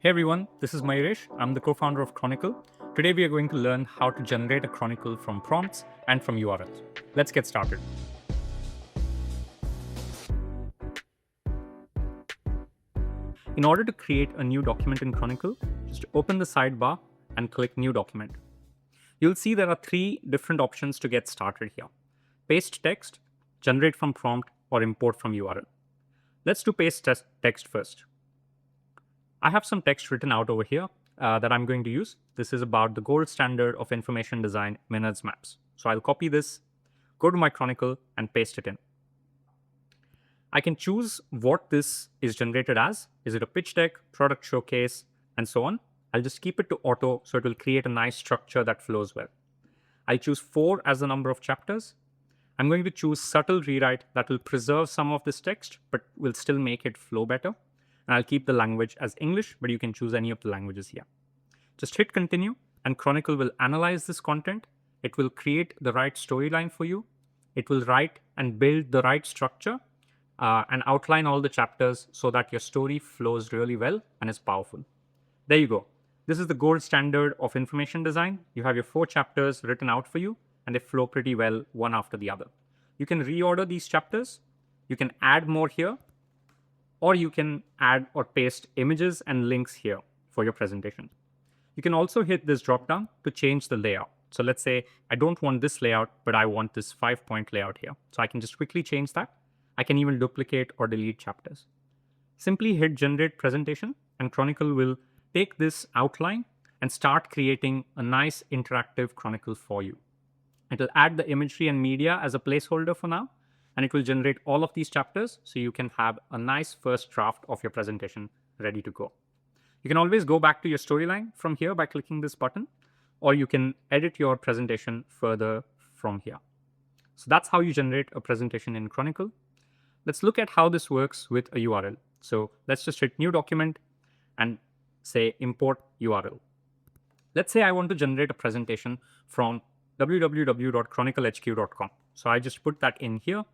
Hey everyone, this is Mayuresh. I'm the co-founder of Chronicle. Today we are going to learn how to generate a chronicle from prompts and from URLs. Let's get started. In order to create a new document in Chronicle, just open the sidebar and click New Document. You'll see there are three different options to get started here. Paste text, generate from prompt, or import from URL. Let's do paste text first. I have some text written out over here that I'm going to use. This is about the gold standard of information design, minutes maps. So I'll copy this, go to my Chronicle, and paste it in. I can choose what this is generated as. Is it a pitch deck, product showcase, and so on? I'll just keep it to auto so it will create a nice structure that flows well. I'll choose 4 as the number of chapters. I'm going to choose subtle rewrite that will preserve some of this text, but will still make it flow better. And I'll keep the language as English, but you can choose any of the languages here. Just hit continue, and Chronicle will analyze this content. It will create the right storyline for you. It will write and build the right structure and outline all the chapters so that your story flows really well and is powerful. There you go. This is the gold standard of information design. You have your 4 chapters written out for you, and they flow pretty well one after the other. You can reorder these chapters. You can add more here, or you can add or paste images and links here for your presentation. You can also hit this dropdown to change the layout. So let's say I don't want this layout, but I want this 5-point layout here. So I can just quickly change that. I can even duplicate or delete chapters. Simply hit generate presentation, and Chronicle will take this outline and start creating a nice interactive Chronicle for you. It'll add the imagery and media as a placeholder for now, and it will generate all of these chapters so you can have a nice first draft of your presentation ready to go. You can always go back to your storyline from here by clicking this button, or you can edit your presentation further from here. So that's how you generate a presentation in Chronicle. Let's look at how this works with a URL. So let's just hit new document and say import URL. Let's say I want to generate a presentation from www.chroniclehq.com. So I just put that in here,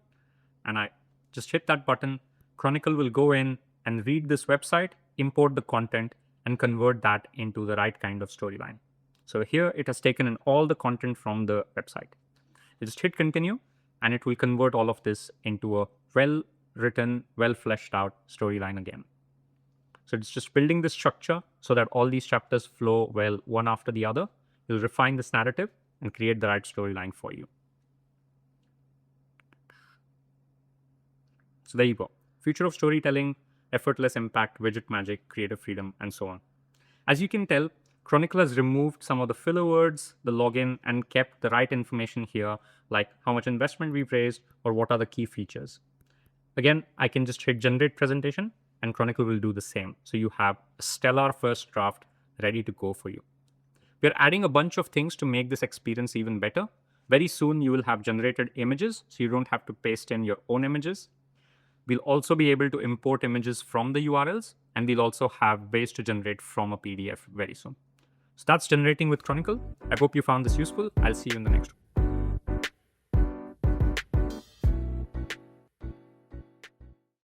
and I just hit that button. Chronicle will go in and read this website, import the content, and convert that into the right kind of storyline. So here it has taken in all the content from the website. You just hit continue, and it will convert all of this into a well-written, well-fleshed out storyline again. So it's just building this structure so that all these chapters flow well one after the other. You'll refine this narrative and create the right storyline for you. So there you go. Future of storytelling, effortless impact, widget magic, creative freedom, and so on. As you can tell, Chronicle has removed some of the filler words, the login, and kept the right information here, like how much investment we've raised or what are the key features. Again, I can just hit generate presentation, and Chronicle will do the same. So you have a stellar first draft ready to go for you. We're adding a bunch of things to make this experience even better. Very soon you will have generated images, so you don't have to paste in your own images. We'll also be able to import images from the URLs, and we'll also have ways to generate from a PDF very soon. So that's generating with Chronicle. I hope you found this useful. I'll see you in the next one.